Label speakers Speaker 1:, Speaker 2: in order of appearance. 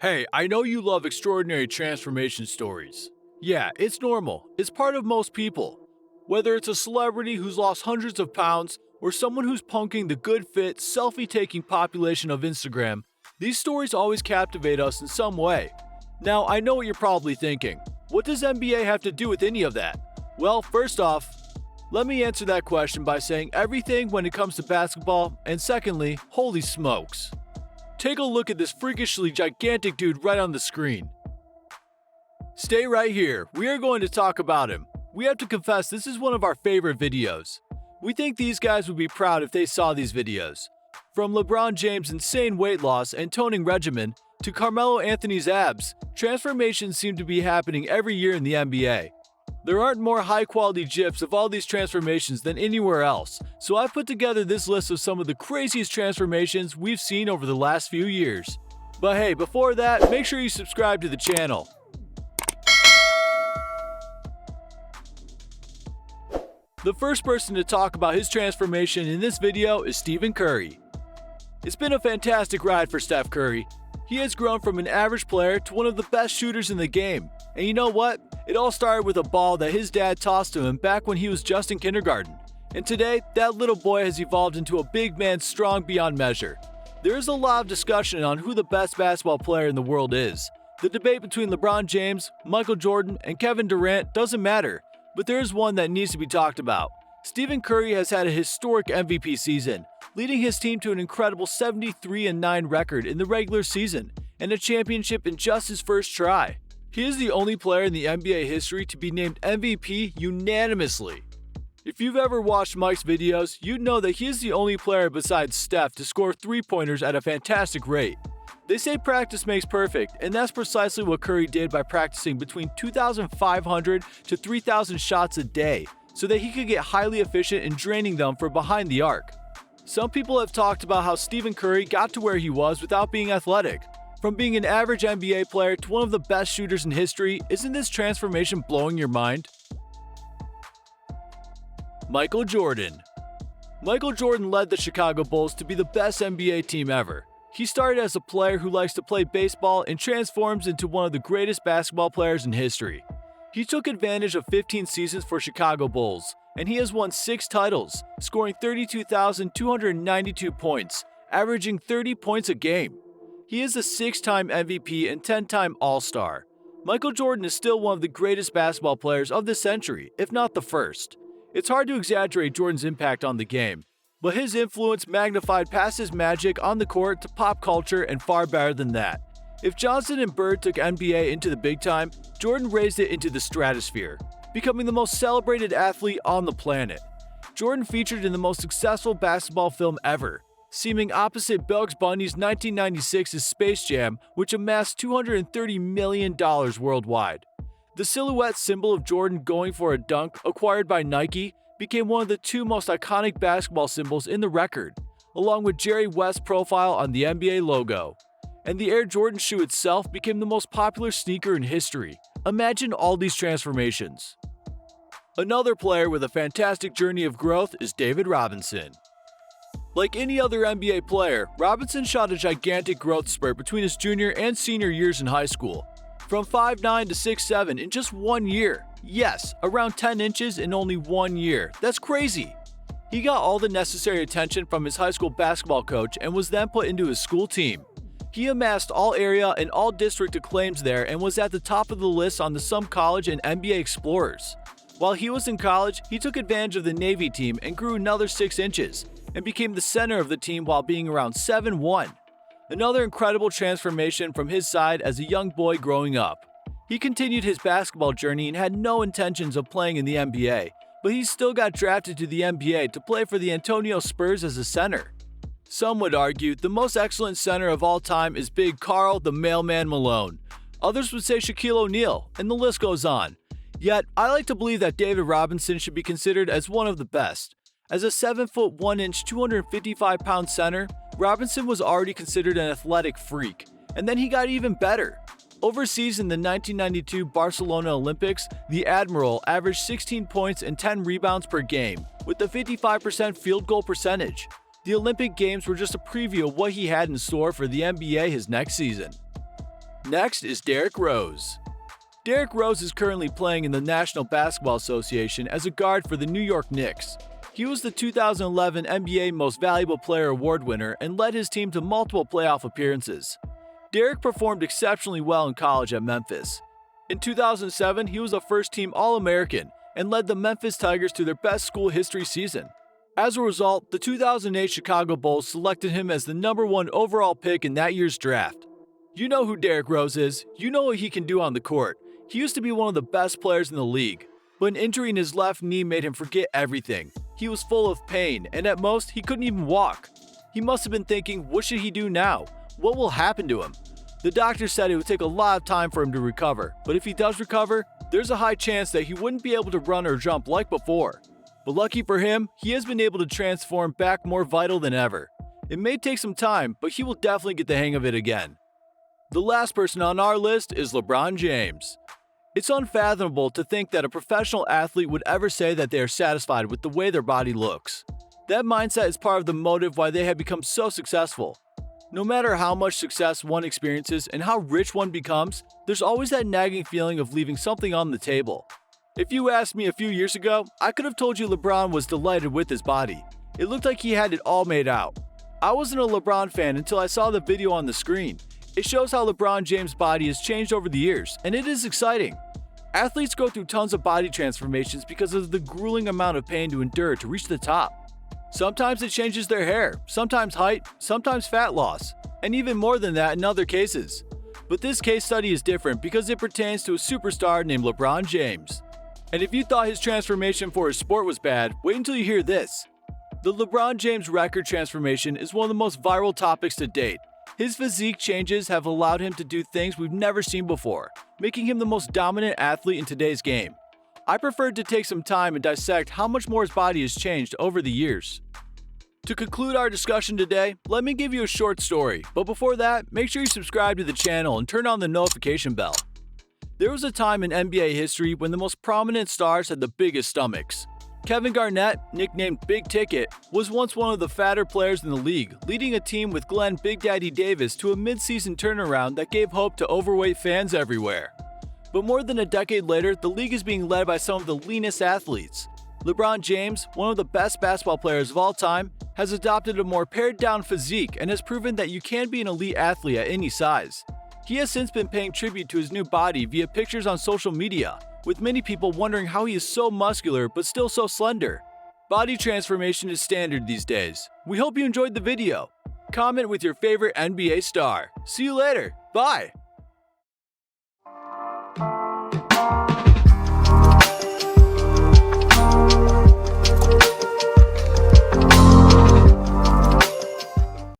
Speaker 1: Hey, I know you love extraordinary transformation stories. Yeah, it's normal. It's part of most people. Whether it's a celebrity who's lost hundreds of pounds or someone who's punking the good fit, selfie taking population of Instagram, these stories always captivate us in some way. Now, I know what you're probably thinking. What does NBA have to do with any of that? Well, first off, let me answer that question by saying everything when it comes to basketball, and secondly, holy smokes. Take a look at this freakishly gigantic dude right on the screen. Stay right here, we are going to talk about him. We have to confess this is one of our favorite videos. We think these guys would be proud if they saw these videos. From LeBron James' insane weight loss and toning regimen to Carmelo Anthony's abs, transformations seem to be happening every year in the NBA. There aren't more high-quality gifs of all these transformations than anywhere else, so I've put together this list of some of the craziest transformations we've seen over the last few years. But hey, before that, make sure you subscribe to the channel. The first person to talk about his transformation in this video is Stephen Curry. It's been a fantastic ride for Steph Curry. He has grown from an average player to one of the best shooters in the game. And you know what? It all started with a ball that his dad tossed to him back when he was just in kindergarten. And today, that little boy has evolved into a big man strong beyond measure. There is a lot of discussion on who the best basketball player in the world is. The debate between LeBron James, Michael Jordan, and Kevin Durant doesn't matter, but there is one that needs to be talked about. Stephen Curry has had a historic MVP season, leading his team to an incredible 73-9 record in the regular season and a championship in just his first try. He is the only player in the NBA history to be named MVP unanimously. If you've ever watched Mike's videos, you'd know that he is the only player besides Steph to score three-pointers at a fantastic rate. They say practice makes perfect, and that's precisely what Curry did by practicing between 2,500 to 3,000 shots a day, so that he could get highly efficient in draining them from behind the arc. Some people have talked about how Stephen Curry got to where he was without being athletic. From being an average NBA player to one of the best shooters in history, isn't this transformation blowing your mind? Michael Jordan. Michael Jordan led the Chicago Bulls to be the best NBA team ever. He started as a player who likes to play baseball and transforms into one of the greatest basketball players in history. He took advantage of 15 seasons for Chicago Bulls, and he has won 6 titles, scoring 32,292 points, averaging 30 points a game. He is a 6-time MVP and 10-time All-Star. Michael Jordan is still one of the greatest basketball players of the century, if not the first. It's hard to exaggerate Jordan's impact on the game, but his influence magnified past his magic on the court to pop culture and far better than that. If Johnson and Bird took NBA into the big time, Jordan raised it into the stratosphere, becoming the most celebrated athlete on the planet. Jordan featured in the most successful basketball film ever, seeming opposite Bugs Bunny's 1996's Space Jam, which amassed $230 million worldwide. The silhouette symbol of Jordan going for a dunk, acquired by Nike, became one of the 2 most iconic basketball symbols in the record, along with Jerry West's profile on the NBA logo. And the Air Jordan shoe itself became the most popular sneaker in history. Imagine all these transformations. Another player with a fantastic journey of growth is David Robinson. Like any other NBA player, Robinson shot a gigantic growth spurt between his junior and senior years in high school. From 5'9" to 6'7" in just 1 year. Yes, around 10 inches in only 1 year. That's crazy. He got all the necessary attention from his high school basketball coach and was then put into his school team. He amassed all-area and all-district acclaims there and was at the top of the list on the Some College and NBA Explorers. While he was in college, he took advantage of the Navy team and grew another 6 inches, and became the center of the team while being around 7'1". Another incredible transformation from his side as a young boy growing up. He continued his basketball journey and had no intentions of playing in the NBA, but he still got drafted to the NBA to play for the Antonio Spurs as a center. Some would argue the most excellent center of all time is Big Karl the Mailman Malone. Others would say Shaquille O'Neal, and the list goes on. Yet, I like to believe that David Robinson should be considered as one of the best. As a 7' 1 inch, 255-pound center, Robinson was already considered an athletic freak, and then he got even better. Overseas in the 1992 Barcelona Olympics, the Admiral averaged 16 points and 10 rebounds per game, with a 55% field goal percentage. The Olympic Games were just a preview of what he had in store for the NBA his next season. Next is Derrick Rose. Derrick Rose is currently playing in the National Basketball Association as a guard for the New York Knicks. He was the 2011 NBA Most Valuable Player award winner and led his team to multiple playoff appearances. Derrick performed exceptionally well in college at Memphis. In 2007, he was a first-team All-American and led the Memphis Tigers to their best school history season. As a result, the 2008 Chicago Bulls selected him as the #1 overall pick in that year's draft. You know who Derrick Rose is. You know what he can do on the court. He used to be one of the best players in the league, but an injury in his left knee made him forget everything. He was full of pain, and at most, he couldn't even walk. He must have been thinking, what should he do now? What will happen to him? The doctor said it would take a lot of time for him to recover, but if he does recover, there's a high chance that he wouldn't be able to run or jump like before. But lucky for him, he has been able to transform back more vital than ever. It may take some time, but he will definitely get the hang of it again. The last person on our list is LeBron James. It's unfathomable to think that a professional athlete would ever say that they are satisfied with the way their body looks. That mindset is part of the motive why they have become so successful. No matter how much success one experiences and how rich one becomes, there's always that nagging feeling of leaving something on the table. If you asked me a few years ago, I could have told you LeBron was delighted with his body. It looked like he had it all made out. I wasn't a LeBron fan until I saw the video on the screen. It shows how LeBron James' body has changed over the years, and it is exciting. Athletes go through tons of body transformations because of the grueling amount of pain to endure to reach the top. Sometimes it changes their hair, sometimes height, sometimes fat loss, and even more than that in other cases. But this case study is different because it pertains to a superstar named LeBron James. And if you thought his transformation for his sport was bad, wait until you hear this. The LeBron James record transformation is one of the most viral topics to date. His physique changes have allowed him to do things we've never seen before, making him the most dominant athlete in today's game. I preferred to take some time and dissect how much more his body has changed over the years. To conclude our discussion today, let me give you a short story, but before that, make sure you subscribe to the channel and turn on the notification bell. There was a time in NBA history when the most prominent stars had the biggest stomachs. Kevin Garnett, nicknamed Big Ticket, was once one of the fatter players in the league, leading a team with Glenn Big Daddy Davis to a mid-season turnaround that gave hope to overweight fans everywhere. But more than a decade later, the league is being led by some of the leanest athletes. LeBron James, one of the best basketball players of all time, has adopted a more pared-down physique and has proven that you can be an elite athlete at any size. He has since been paying tribute to his new body via pictures on social media, with many people wondering how he is so muscular but still so slender. Body transformation is standard these days. We hope you enjoyed the video. Comment with your favorite NBA star. See you later. Bye.